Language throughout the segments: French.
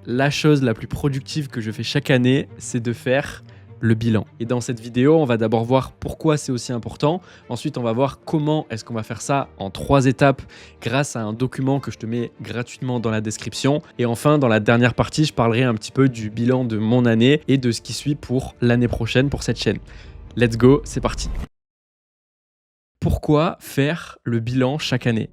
la chose la plus productive que je fais chaque année, c'est de faire le bilan. Et dans cette vidéo, on va d'abord voir pourquoi c'est aussi important. Ensuite, on va voir comment est-ce qu'on va faire ça en 3 étapes grâce à un document que je te mets gratuitement dans la description. Et enfin, dans la dernière partie, je parlerai un petit peu du bilan de mon année et de ce qui suit pour l'année prochaine pour cette chaîne. Let's go, c'est parti. Pourquoi faire le bilan chaque année ?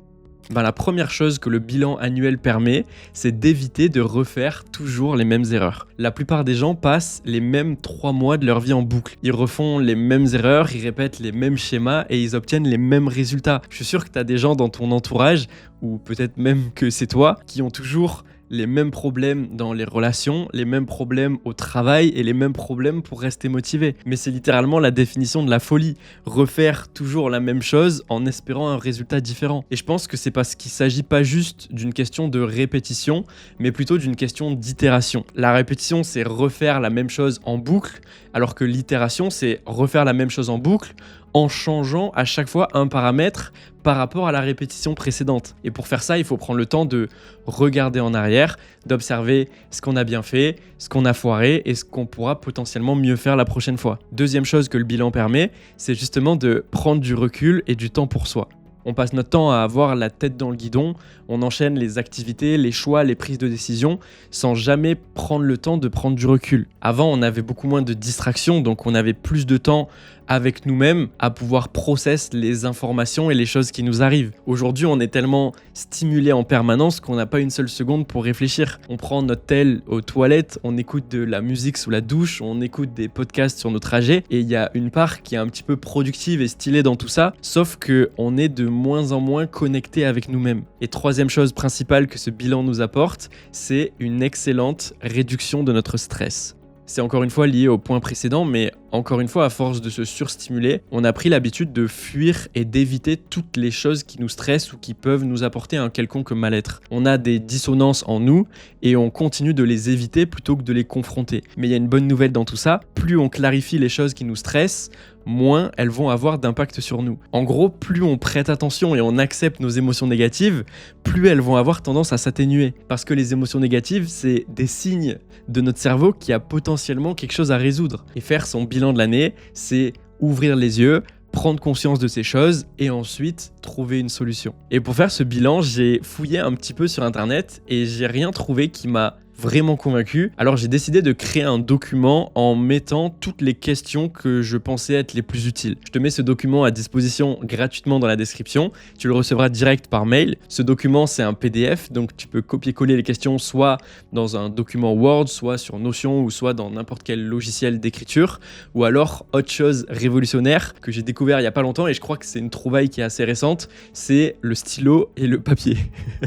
La première chose que le bilan annuel permet, c'est d'éviter de refaire toujours les mêmes erreurs. La plupart des gens passent les mêmes 3 mois de leur vie en boucle. Ils refont les mêmes erreurs, ils répètent les mêmes schémas et ils obtiennent les mêmes résultats. Je suis sûr que tu as des gens dans ton entourage, ou peut-être même que c'est toi, qui ont toujours les mêmes problèmes dans les relations, les mêmes problèmes au travail et les mêmes problèmes pour rester motivé. Mais c'est littéralement la définition de la folie. Refaire toujours la même chose en espérant un résultat différent. Et je pense que c'est parce qu'il ne s'agit pas juste d'une question de répétition, mais plutôt d'une question d'itération. La répétition, c'est refaire la même chose en boucle, alors que l'itération, c'est refaire la même chose en boucle en changeant à chaque fois un paramètre par rapport à la répétition précédente. Et pour faire ça, il faut prendre le temps de regarder en arrière, d'observer ce qu'on a bien fait, ce qu'on a foiré et ce qu'on pourra potentiellement mieux faire la prochaine fois. Deuxième chose que le bilan permet, c'est justement de prendre du recul et du temps pour soi. On passe notre temps à avoir la tête dans le guidon, on enchaîne les activités, les choix, les prises de décision sans jamais prendre le temps de prendre du recul. Avant, on avait beaucoup moins de distractions, donc on avait plus de temps avec nous-mêmes à pouvoir process les informations et les choses qui nous arrivent. Aujourd'hui, on est tellement stimulé en permanence qu'on n'a pas une seule seconde pour réfléchir. On prend notre tel aux toilettes, on écoute de la musique sous la douche, on écoute des podcasts sur nos trajets et il y a une part qui est un petit peu productive et stylée dans tout ça, sauf qu'on est de moins en moins connecté avec nous-mêmes. Et troisième chose principale que ce bilan nous apporte, c'est une excellente réduction de notre stress. C'est encore une fois lié au point précédent, mais encore une fois, à force de se surstimuler, on a pris l'habitude de fuir et d'éviter toutes les choses qui nous stressent ou qui peuvent nous apporter un quelconque mal-être. On a des dissonances en nous et on continue de les éviter plutôt que de les confronter. Mais il y a une bonne nouvelle dans tout ça, plus on clarifie les choses qui nous stressent, moins elles vont avoir d'impact sur nous. En gros, plus on prête attention et on accepte nos émotions négatives, plus elles vont avoir tendance à s'atténuer. Parce que les émotions négatives, c'est des signes de notre cerveau qui a potentiellement quelque chose à résoudre. Et faire son bilan de l'année, c'est ouvrir les yeux, prendre conscience de ces choses et ensuite trouver une solution. Et pour faire ce bilan, j'ai fouillé un petit peu sur internet et j'ai rien trouvé qui m'a vraiment convaincu. Alors j'ai décidé de créer un document en mettant toutes les questions que je pensais être les plus utiles. Je te mets ce document à disposition gratuitement dans la description. Tu le recevras direct par mail. Ce document, c'est un PDF, donc tu peux copier-coller les questions soit dans un document Word, soit sur Notion ou soit dans n'importe quel logiciel d'écriture. Ou alors, autre chose révolutionnaire que j'ai découvert il n'y a pas longtemps et je crois que c'est une trouvaille qui est assez récente, c'est le stylo et le papier.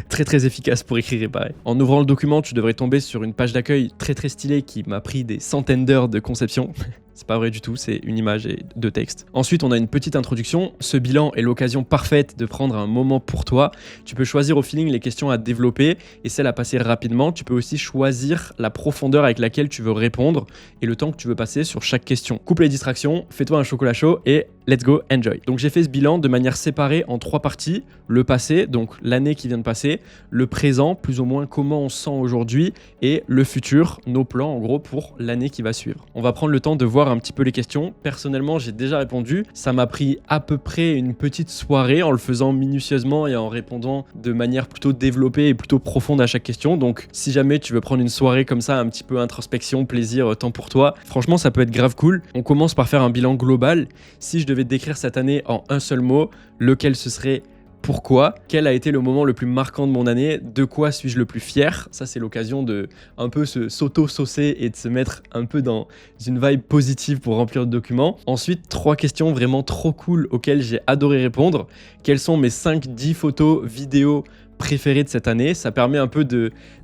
Très très efficace pour écrire et pareil. En ouvrant le document, tu devrais tomber sur une page d'accueil très très stylée qui m'a pris des centaines d'heures de conception. C'est pas vrai du tout, c'est une image et 2 textes. Ensuite, on a une petite introduction. Ce bilan est l'occasion parfaite de prendre un moment pour toi. Tu peux choisir au feeling les questions à développer et celles à passer rapidement. Tu peux aussi choisir la profondeur avec laquelle tu veux répondre et le temps que tu veux passer sur chaque question. Coupe les distractions, fais-toi un chocolat chaud et let's go, enjoy. Donc j'ai fait ce bilan de manière séparée en 3 parties. Le passé, donc l'année qui vient de passer, le présent, plus ou moins comment on se sent aujourd'hui, et le futur, nos plans en gros pour l'année qui va suivre. On va prendre le temps de voir un petit peu les questions. Personnellement, j'ai déjà répondu. Ça m'a pris à peu près une petite soirée en le faisant minutieusement et en répondant de manière plutôt développée et plutôt profonde à chaque question. Donc si jamais tu veux prendre une soirée comme ça, un petit peu introspection, plaisir, temps pour toi, franchement ça peut être grave cool. On commence par faire un bilan global. Si je devais décrire cette année en un seul mot, lequel ce serait ? Pourquoi ? Quel a été le moment le plus marquant de mon année ? De quoi suis-je le plus fier ? Ça, c'est l'occasion de un peu s'auto-saucer et de se mettre un peu dans une vibe positive pour remplir le document. Ensuite, 3 questions vraiment trop cool auxquelles j'ai adoré répondre. Quelles sont mes 5-10 photos, vidéos préférées de cette année ? Ça permet un peu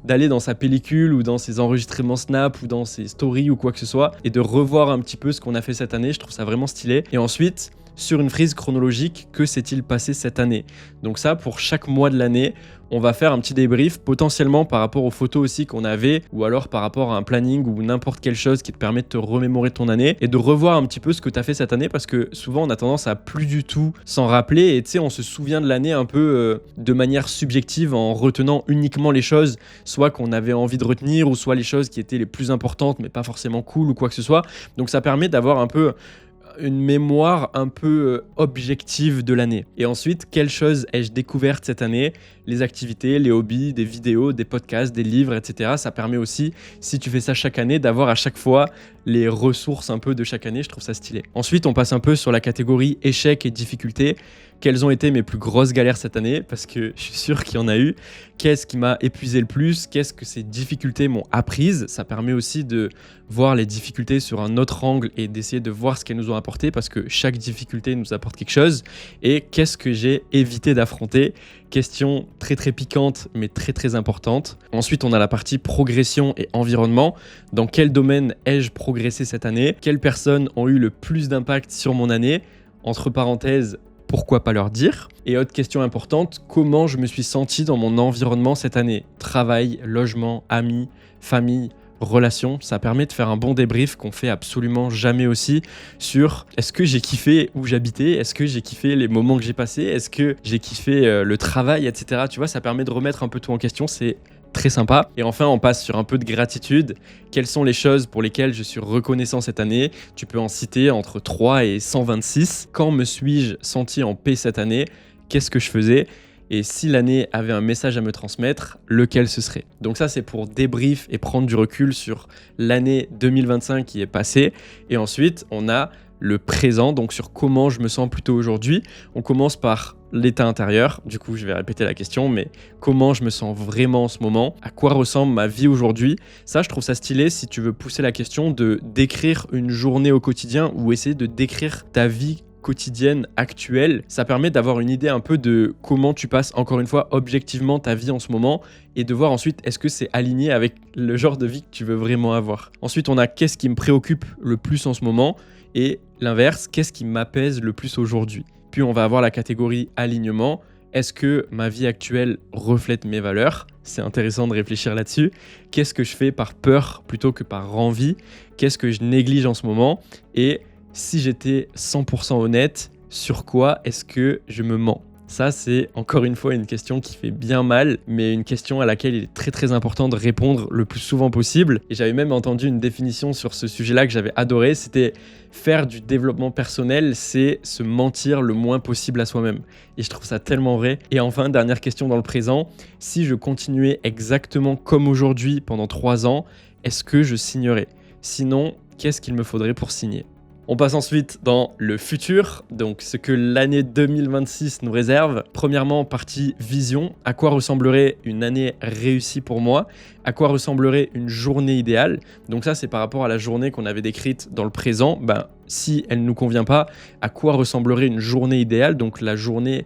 d'aller dans sa pellicule ou dans ses enregistrements Snap ou dans ses stories ou quoi que ce soit et de revoir un petit peu ce qu'on a fait cette année. Je trouve ça vraiment stylé. Et ensuite, sur une frise chronologique, que s'est-il passé cette année. Donc ça, pour chaque mois de l'année, on va faire un petit débrief, potentiellement par rapport aux photos aussi qu'on avait, ou alors par rapport à un planning ou n'importe quelle chose qui te permet de te remémorer ton année et de revoir un petit peu ce que tu as fait cette année, parce que souvent on a tendance à plus du tout s'en rappeler et tu sais, on se souvient de l'année un peu de manière subjective en retenant uniquement les choses, soit qu'on avait envie de retenir, ou soit les choses qui étaient les plus importantes mais pas forcément cool ou quoi que ce soit. Donc ça permet d'avoir un peu une mémoire un peu objective de l'année. Et ensuite, quelles choses ai-je découvertes cette année? Les activités, les hobbies, des vidéos, des podcasts, des livres, etc. Ça permet aussi, si tu fais ça chaque année, d'avoir à chaque fois les ressources un peu de chaque année. Je trouve ça stylé. Ensuite, on passe un peu sur la catégorie échecs et difficultés. Quelles ont été mes plus grosses galères cette année? Parce que je suis sûr qu'il y en a eu. Qu'est-ce qui m'a épuisé le plus? Qu'est-ce que ces difficultés m'ont apprise? Ça permet aussi de voir les difficultés sur un autre angle et d'essayer de voir ce qu'elles nous ont apporté, parce que chaque difficulté nous apporte quelque chose. Et qu'est-ce que j'ai évité d'affronter? Question très très piquante mais très très importante. Ensuite, on a la partie progression et environnement. Dans quel domaine ai-je progressé cette année? Quelles personnes ont eu le plus d'impact sur mon année? Entre parenthèses, pourquoi pas leur dire? Et autre question importante, comment je me suis senti dans mon environnement cette année? Travail, logement, amis, famille, relations. Ça permet de faire un bon débrief qu'on fait absolument jamais aussi sur est-ce que j'ai kiffé où j'habitais? Est-ce que j'ai kiffé les moments que j'ai passés? Est-ce que j'ai kiffé le travail, etc. Tu vois, ça permet de remettre un peu tout en question. C'est très sympa. Et enfin, on passe sur un peu de gratitude. Quelles sont les choses pour lesquelles je suis reconnaissant cette année? Tu peux en citer entre 3 et 126. Quand me suis-je senti en paix cette année? Qu'est-ce que je faisais? Et si l'année avait un message à me transmettre, lequel ce serait? Donc ça, c'est pour débrief et prendre du recul sur l'année 2025 qui est passée. Et ensuite, on a le présent, donc sur comment je me sens plutôt aujourd'hui. On commence par l'état intérieur. Du coup, je vais répéter la question, mais comment je me sens vraiment en ce moment? À quoi ressemble ma vie aujourd'hui? Ça, je trouve ça stylé si tu veux pousser la question de décrire une journée au quotidien ou essayer de décrire ta vie quotidienne actuelle. Ça permet d'avoir une idée un peu de comment tu passes, encore une fois, objectivement ta vie en ce moment, et de voir ensuite est-ce que c'est aligné avec le genre de vie que tu veux vraiment avoir. Ensuite, on a qu'est-ce qui me préoccupe le plus en ce moment, et l'inverse, qu'est-ce qui m'apaise le plus aujourd'hui. Puis on va avoir la catégorie alignement. Est-ce que ma vie actuelle reflète mes valeurs? C'est intéressant de réfléchir là-dessus. Qu'est-ce que je fais par peur plutôt que par envie? Qu'est-ce que je néglige en ce moment? Et si j'étais 100% honnête, sur quoi est-ce que je me mens? Ça, c'est encore une fois une question qui fait bien mal, mais une question à laquelle il est très très important de répondre le plus souvent possible. Et j'avais même entendu une définition sur ce sujet-là que j'avais adoré, c'était faire du développement personnel, c'est se mentir le moins possible à soi-même. Et je trouve ça tellement vrai. Et enfin, dernière question dans le présent, si je continuais exactement comme aujourd'hui pendant 3 ans, est-ce que je signerais? Sinon, qu'est-ce qu'il me faudrait pour signer? On passe ensuite dans le futur, donc ce que l'année 2026 nous réserve. Premièrement, partie vision. À quoi ressemblerait une année réussie pour moi? À quoi ressemblerait une journée idéale? Donc ça, c'est par rapport à la journée qu'on avait décrite dans le présent. Si elle ne nous convient pas, à quoi ressemblerait une journée idéale? Donc la journée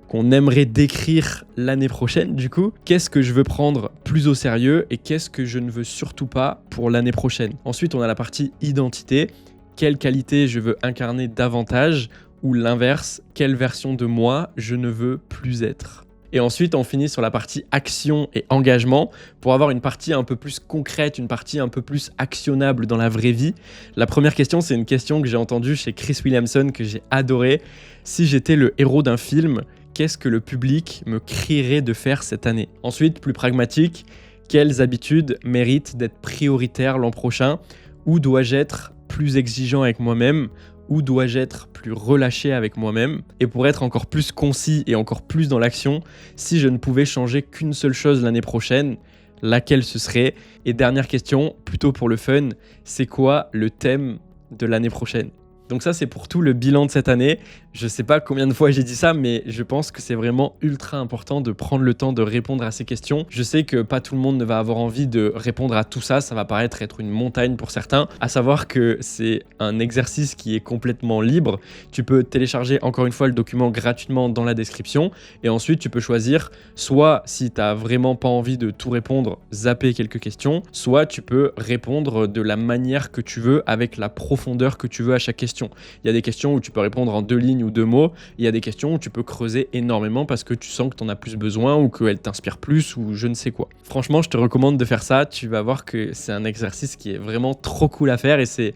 qu'on aimerait décrire l'année prochaine, du coup. Qu'est-ce que je veux prendre plus au sérieux et qu'est-ce que je ne veux surtout pas pour l'année prochaine? Ensuite, on a la partie identité. Quelle qualité je veux incarner davantage, ou l'inverse, quelle version de moi je ne veux plus être. Et ensuite, on finit sur la partie action et engagement pour avoir une partie un peu plus concrète, une partie un peu plus actionnable dans la vraie vie. La première question, c'est une question que j'ai entendue chez Chris Williamson que j'ai adorée. Si j'étais le héros d'un film, qu'est-ce que le public me crierait de faire cette année? Ensuite, plus pragmatique, quelles habitudes méritent d'être prioritaires l'an prochain? Où dois-je être plus exigeant avec moi-même? Où dois-je être plus relâché avec moi-même? Et pour être encore plus concis et encore plus dans l'action, si je ne pouvais changer qu'une seule chose l'année prochaine, laquelle ce serait? Et dernière question, plutôt pour le fun, c'est quoi le thème de l'année prochaine? Donc ça, c'est pour tout le bilan de cette année. Je sais pas combien de fois j'ai dit ça, mais je pense que c'est vraiment ultra important de prendre le temps de répondre à ces questions. Je sais que pas tout le monde ne va avoir envie de répondre à tout ça. Ça va paraître être une montagne pour certains. À savoir que c'est un exercice qui est complètement libre. Tu peux télécharger encore une fois le document gratuitement dans la description. Et ensuite, tu peux choisir soit, si tu n'as vraiment pas envie de tout répondre, zapper quelques questions. Soit tu peux répondre de la manière que tu veux, avec la profondeur que tu veux à chaque question. questions. Il y a des questions où tu peux répondre en 2 lignes ou 2 mots. Il y a des questions où tu peux creuser énormément parce que tu sens que tu en as plus besoin ou qu'elles t'inspirent plus ou je ne sais quoi. Franchement, je te recommande de faire ça. Tu vas voir que c'est un exercice qui est vraiment trop cool à faire et c'est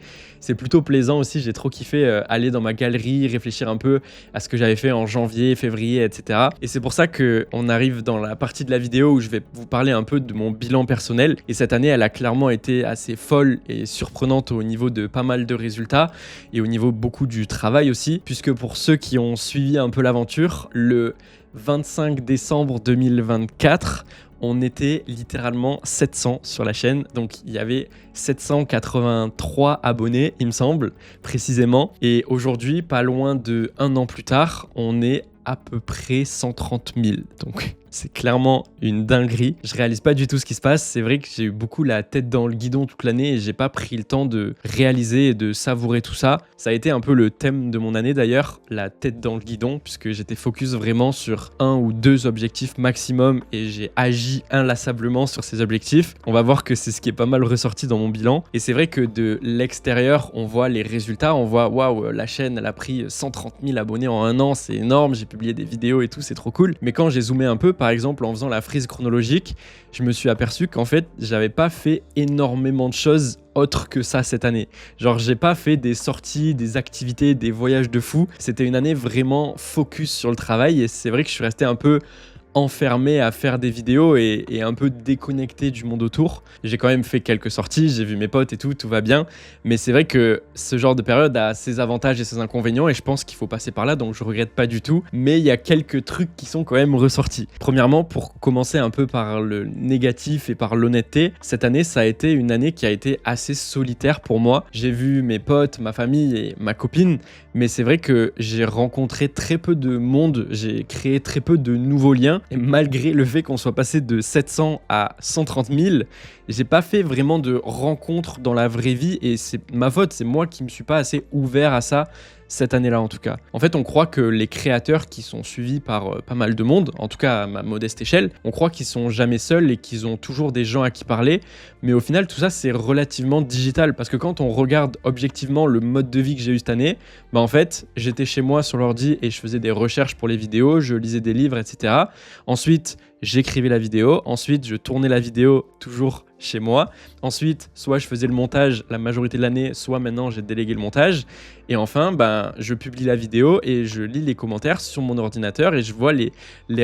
plutôt plaisant aussi. J'ai trop kiffé aller dans ma galerie, réfléchir un peu à ce que j'avais fait en janvier, février, etc. Et c'est pour ça qu'on arrive dans la partie de la vidéo où je vais vous parler un peu de mon bilan personnel. Et cette année, elle a clairement été assez folle et surprenante au niveau de pas mal de résultats et au niveau beaucoup du travail aussi. Puisque pour ceux qui ont suivi un peu l'aventure, le 25 décembre 2024, on était littéralement 700 sur la chaîne, donc il y avait 783 abonnés, il me semble, précisément. Et aujourd'hui, pas loin de 1 an plus tard, on est à peu près 130 000. Donc c'est clairement une dinguerie. Je réalise pas du tout ce qui se passe. C'est vrai que j'ai eu beaucoup la tête dans le guidon toute l'année et j'ai pas pris le temps de réaliser et de savourer tout ça. Ça a été un peu le thème de mon année d'ailleurs, la tête dans le guidon, puisque j'étais focus vraiment sur 1 ou 2 objectifs maximum et j'ai agi inlassablement sur ces objectifs. On va voir que c'est ce qui est pas mal ressorti dans mon bilan. Et c'est vrai que de l'extérieur, on voit les résultats, on voit waouh, la chaîne elle a pris 130 000 abonnés en 1 an, c'est énorme, j'ai publié des vidéos et tout, c'est trop cool. Mais quand j'ai zoomé un peu, par exemple, en faisant la frise chronologique, je me suis aperçu qu'en fait, j'avais pas fait énormément de choses autres que ça cette année. Genre, j'ai pas fait des sorties, des activités, des voyages de fou. C'était une année vraiment focus sur le travail et c'est vrai que je suis resté un peu enfermé à faire des vidéos et un peu déconnecté du monde autour. J'ai quand même fait quelques sorties, j'ai vu mes potes et tout va bien. Mais c'est vrai que ce genre de période a ses avantages et ses inconvénients et je pense qu'il faut passer par là, donc je regrette pas du tout. Mais il y a quelques trucs qui sont quand même ressortis. Premièrement, pour commencer un peu par le négatif et par l'honnêteté, cette année, ça a été une année qui a été assez solitaire pour moi. J'ai vu mes potes, ma famille et ma copine, mais c'est vrai que j'ai rencontré très peu de monde, j'ai créé très peu de nouveaux liens. Et malgré le fait qu'on soit passé de 700 à 130 000, j'ai pas fait vraiment de rencontres dans la vraie vie et c'est ma faute, c'est moi qui me suis pas assez ouvert à ça cette année-là en tout cas. En fait, on croit que les créateurs qui sont suivis par pas mal de monde, en tout cas à ma modeste échelle, on croit qu'ils sont jamais seuls et qu'ils ont toujours des gens à qui parler, mais au final tout ça c'est relativement digital parce que quand on regarde objectivement le mode de vie que j'ai eu cette année, bah en fait j'étais chez moi sur l'ordi et je faisais des recherches pour les vidéos, je lisais des livres, etc. Ensuite, j'écrivais la vidéo, ensuite je tournais la vidéo toujours chez moi. Ensuite, soit je faisais le montage la majorité de l'année, soit maintenant j'ai délégué le montage. Et enfin, ben, je publie la vidéo et je lis les commentaires sur mon ordinateur et je vois les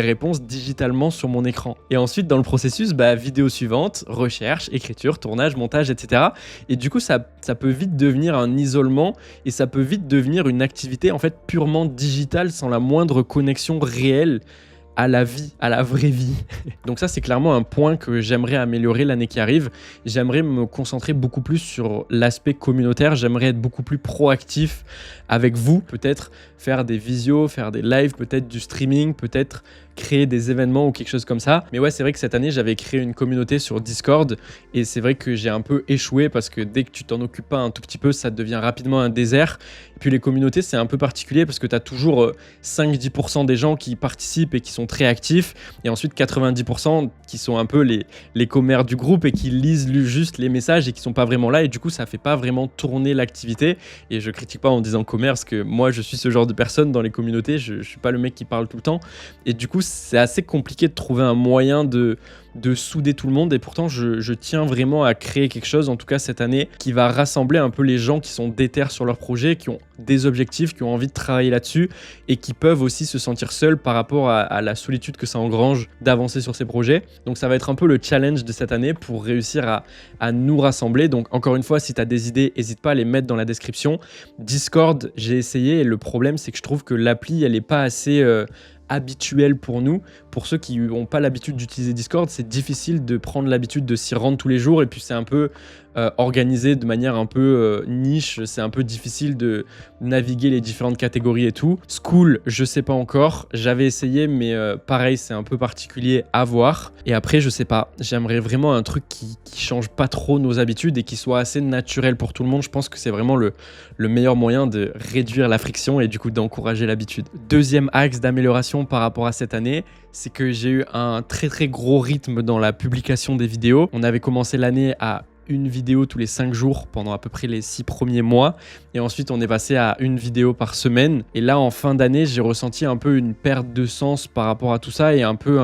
réponses digitalement sur mon écran. Et ensuite, dans le processus, vidéo suivante, recherche, écriture, tournage, montage, etc. Et du coup, ça peut vite devenir un isolement et ça peut vite devenir une activité en fait purement digitale sans la moindre connexion réelle à la vie, à la vraie vie. Donc ça, c'est clairement un point que j'aimerais améliorer l'année qui arrive. J'aimerais me concentrer beaucoup plus sur l'aspect communautaire. J'aimerais être beaucoup plus proactif avec vous. Peut-être faire des visios, faire des lives, peut-être du streaming, peut-être créer des événements ou quelque chose comme ça. Mais ouais, c'est vrai que cette année, j'avais créé une communauté sur Discord et c'est vrai que j'ai un peu échoué parce que dès que tu t'en occupes pas un tout petit peu, ça devient rapidement un désert. Et puis les communautés, c'est un peu particulier parce que tu as toujours 5-10% des gens qui participent et qui sont très actifs et ensuite 90% qui sont un peu les commères du groupe et qui lisent juste les messages et qui sont pas vraiment là et du coup, ça fait pas vraiment tourner l'activité. Et je critique pas en disant commère parce que moi, je suis ce genre de personne dans les communautés, je suis pas le mec qui parle tout le temps et du coup, c'est assez compliqué de trouver un moyen de souder tout le monde et pourtant je tiens vraiment à créer quelque chose en tout cas cette année qui va rassembler un peu les gens qui sont déter sur leur projet, qui ont des objectifs, qui ont envie de travailler là-dessus et qui peuvent aussi se sentir seuls par rapport à la solitude que ça engrange d'avancer sur ces projets. Donc ça va être un peu le challenge de cette année pour réussir à nous rassembler. Donc encore une fois, si tu as des idées, n'hésite pas à les mettre dans la description. Discord, j'ai essayé et le problème c'est que je trouve que l'appli elle est pas assez habituel pour nous. Pour ceux qui n'ont pas l'habitude d'utiliser Discord, c'est difficile de prendre l'habitude de s'y rendre tous les jours et puis c'est un peu organisé de manière un peu niche, c'est un peu difficile de naviguer les différentes catégories et tout. School, je sais pas encore, j'avais essayé mais pareil, c'est un peu particulier à voir. Et après, je sais pas, j'aimerais vraiment un truc qui change pas trop nos habitudes et qui soit assez naturel pour tout le monde. Je pense que c'est vraiment le meilleur moyen de réduire la friction et du coup d'encourager l'habitude. Deuxième axe d'amélioration par rapport à cette année, c'est que j'ai eu un très très gros rythme dans la publication des vidéos. On avait commencé l'année à une vidéo tous les 5 jours pendant à peu près les 6 premiers mois. Et ensuite, on est passé à une vidéo par semaine. Et là, en fin d'année, j'ai ressenti un peu une perte de sens par rapport à tout ça et un peu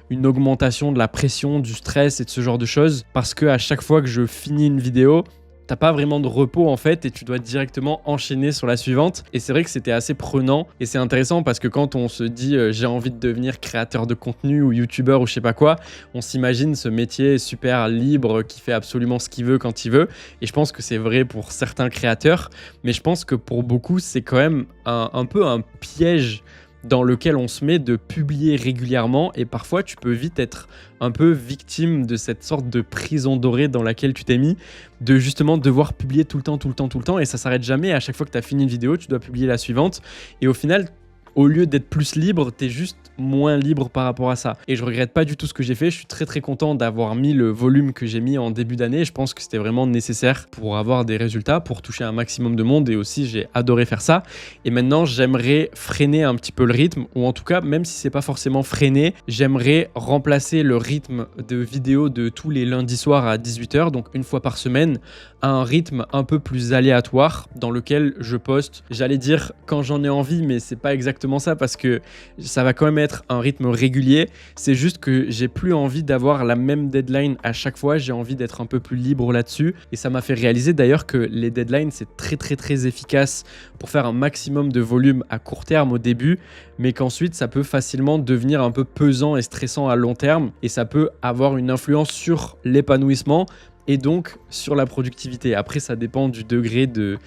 une augmentation de la pression, du stress et de ce genre de choses. Parce qu'à chaque fois que je finis une vidéo, t'as pas vraiment de repos en fait et tu dois directement enchaîner sur la suivante. Et c'est vrai que c'était assez prenant et c'est intéressant parce que quand on se dit j'ai envie de devenir créateur de contenu ou youtubeur ou je sais pas quoi, on s'imagine ce métier super libre qui fait absolument ce qu'il veut quand il veut. Et je pense que c'est vrai pour certains créateurs, mais je pense que pour beaucoup c'est quand même un peu un piège dans lequel on se met de publier régulièrement et parfois tu peux vite être un peu victime de cette sorte de prison dorée dans laquelle tu t'es mis, de justement devoir publier tout le temps et ça s'arrête jamais. À chaque fois que tu as fini une vidéo, tu dois publier la suivante et au final, au lieu d'être plus libre, t'es juste moins libre par rapport à ça. Et je regrette pas du tout ce que j'ai fait. Je suis très content d'avoir mis le volume que j'ai mis en début d'année. Je pense que c'était vraiment nécessaire pour avoir des résultats, pour toucher un maximum de monde. Et aussi, j'ai adoré faire ça. Et maintenant, j'aimerais freiner un petit peu le rythme. Ou en tout cas, même si c'est pas forcément freiner, j'aimerais remplacer le rythme de vidéos de tous les lundis soirs à 18h, donc une fois par semaine, à un rythme un peu plus aléatoire dans lequel je poste, j'allais dire quand j'en ai envie, mais c'est pas exactement ça parce que ça va quand même être un rythme régulier. C'est juste que j'ai plus envie d'avoir la même deadline à chaque fois, j'ai envie d'être un peu plus libre là-dessus et ça m'a fait réaliser d'ailleurs que les deadlines c'est très efficace pour faire un maximum de volume à court terme au début, mais qu'ensuite ça peut facilement devenir un peu pesant et stressant à long terme et ça peut avoir une influence sur l'épanouissement et donc sur la productivité. Après, ça dépend du degré de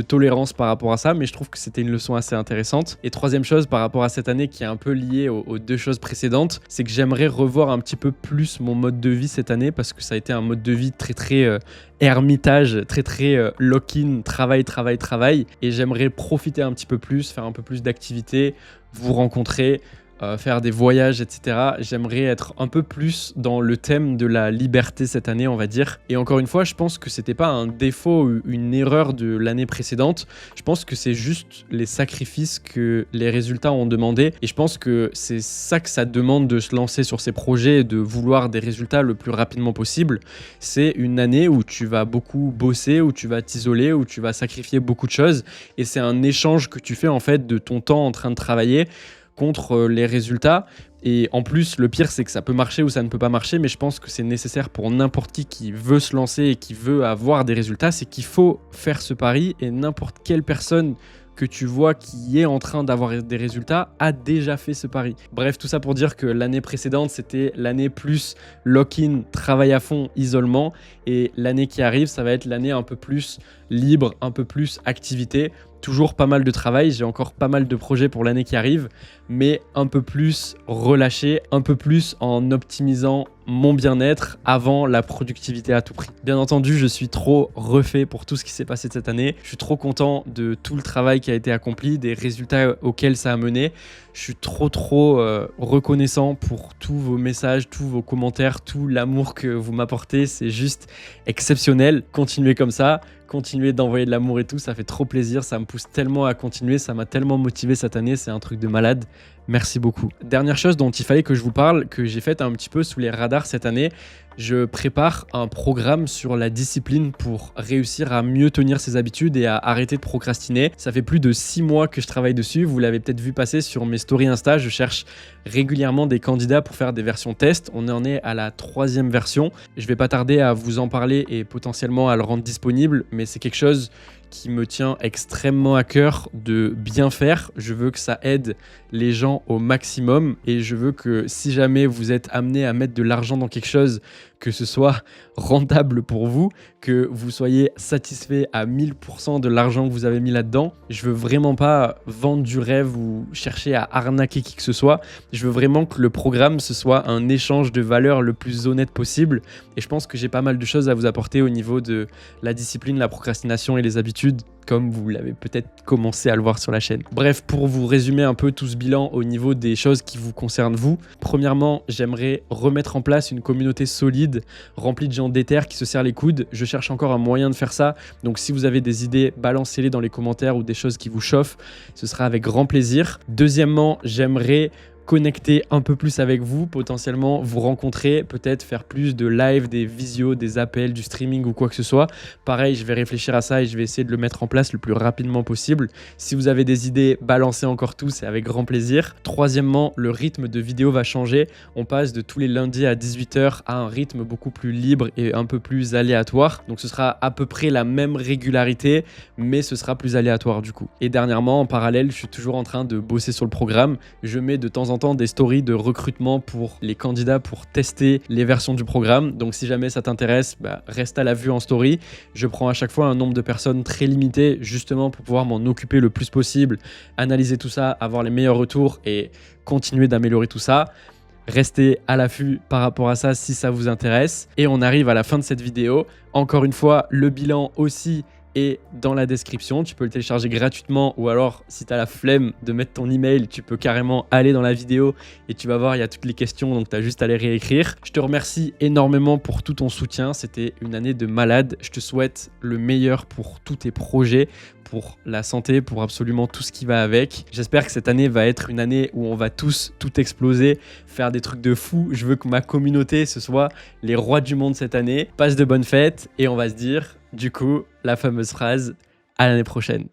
tolérance par rapport à ça, mais je trouve que c'était une leçon assez intéressante. Et troisième chose par rapport à cette année qui est un peu liée aux deux choses précédentes, c'est que j'aimerais revoir un petit peu plus mon mode de vie cette année parce que ça a été un mode de vie très ermitage, très lock-in, travail. Et j'aimerais profiter un petit peu plus, faire un peu plus d'activités, vous rencontrer, faire des voyages, etc. J'aimerais être un peu plus dans le thème de la liberté cette année, on va dire. Et encore une fois, je pense que c'était pas un défaut ou une erreur de l'année précédente. Je pense que c'est juste les sacrifices que les résultats ont demandé. Et je pense que c'est ça que ça demande de se lancer sur ces projets et de vouloir des résultats le plus rapidement possible. C'est une année où tu vas beaucoup bosser, où tu vas t'isoler, où tu vas sacrifier beaucoup de choses. Et c'est un échange que tu fais en fait de ton temps en train de travailler contre les résultats. Et en plus, le pire, c'est que ça peut marcher ou ça ne peut pas marcher, mais je pense que c'est nécessaire pour n'importe qui veut se lancer et qui veut avoir des résultats, c'est qu'il faut faire ce pari et n'importe quelle personne que tu vois qui est en train d'avoir des résultats a déjà fait ce pari. Bref, tout ça pour dire que l'année précédente, c'était l'année plus lock-in, travail à fond, isolement, et l'année qui arrive, ça va être l'année un peu plus libre, un peu plus activité. Toujours pas mal de travail, j'ai encore pas mal de projets pour l'année qui arrive, mais un peu plus relâché, un peu plus en optimisant mon bien-être avant la productivité à tout prix. Bien entendu, je suis trop refait pour tout ce qui s'est passé cette année. Je suis trop content de tout le travail qui a été accompli, des résultats auxquels ça a mené. Je suis trop reconnaissant pour tous vos messages, tous vos commentaires, tout l'amour que vous m'apportez. C'est juste exceptionnel. Continuez comme ça. Continuez d'envoyer de l'amour et tout, ça fait trop plaisir, ça me pousse tellement à continuer, ça m'a tellement motivé cette année, c'est un truc de malade. Merci beaucoup. Dernière chose dont il fallait que je vous parle, que j'ai faite un petit peu sous les radars cette année, je prépare un programme sur la discipline pour réussir à mieux tenir ses habitudes et à arrêter de procrastiner. Ça fait plus de 6 mois que je travaille dessus, vous l'avez peut-être vu passer sur mes stories Insta, je cherche régulièrement des candidats pour faire des versions test. On en est à la 3e version. Je vais pas tarder à vous en parler et potentiellement à le rendre disponible, mais c'est quelque chose qui me tient extrêmement à cœur de bien faire. Je veux que ça aide les gens au maximum et je veux que si jamais vous êtes amené à mettre de l'argent dans quelque chose, que ce soit rentable pour vous, que vous soyez satisfait à 1000% de l'argent que vous avez mis là-dedans. Je veux vraiment pas vendre du rêve ou chercher à arnaquer qui que ce soit. Je veux vraiment que le programme, ce soit un échange de valeurs le plus honnête possible. Et je pense que j'ai pas mal de choses à vous apporter au niveau de la discipline, la procrastination et les habitudes, comme vous l'avez peut-être commencé à le voir sur la chaîne. Bref, pour vous résumer un peu tout ce bilan au niveau des choses qui vous concernent vous, premièrement, j'aimerais remettre en place une communauté solide, remplie de gens déter qui se serrent les coudes. Je cherche encore un moyen de faire ça, donc si vous avez des idées, balancez-les dans les commentaires ou des choses qui vous chauffent, ce sera avec grand plaisir. Deuxièmement, j'aimerais connecter un peu plus avec vous, potentiellement vous rencontrer, peut-être faire plus de live, des visios, des appels, du streaming ou quoi que ce soit. Pareil, je vais réfléchir à ça et je vais essayer de le mettre en place le plus rapidement possible. Si vous avez des idées, balancez encore tout, c'est avec grand plaisir. Troisièmement, le rythme de vidéo va changer. On passe de tous les lundis à 18h à un rythme beaucoup plus libre et un peu plus aléatoire. Donc ce sera à peu près la même régularité, mais ce sera plus aléatoire du coup. Et dernièrement, en parallèle, je suis toujours en train de bosser sur le programme. Je mets de temps en temps des stories de recrutement pour les candidats pour tester les versions du programme. Donc si jamais ça t'intéresse, reste à la vue en story. Je prends à chaque fois un nombre de personnes très limité justement pour pouvoir m'en occuper le plus possible, analyser tout ça, avoir les meilleurs retours et continuer d'améliorer tout ça. Restez à l'affût par rapport à ça si ça vous intéresse. Et on arrive à la fin de cette vidéo. Encore une fois, le bilan aussi est dans la description. Tu peux le télécharger gratuitement ou alors si tu as la flemme de mettre ton email, tu peux carrément aller dans la vidéo et tu vas voir, il y a toutes les questions, donc tu as juste à les réécrire. Je te remercie énormément pour tout ton soutien. C'était une année de malade. Je te souhaite le meilleur pour tous tes projets, pour la santé, pour absolument tout ce qui va avec. J'espère que cette année va être une année où on va tous tout exploser, faire des trucs de fou. Je veux que ma communauté, ce soit les rois du monde cette année. Passe de bonnes fêtes et on va se dire, du coup, la fameuse phrase, à l'année prochaine.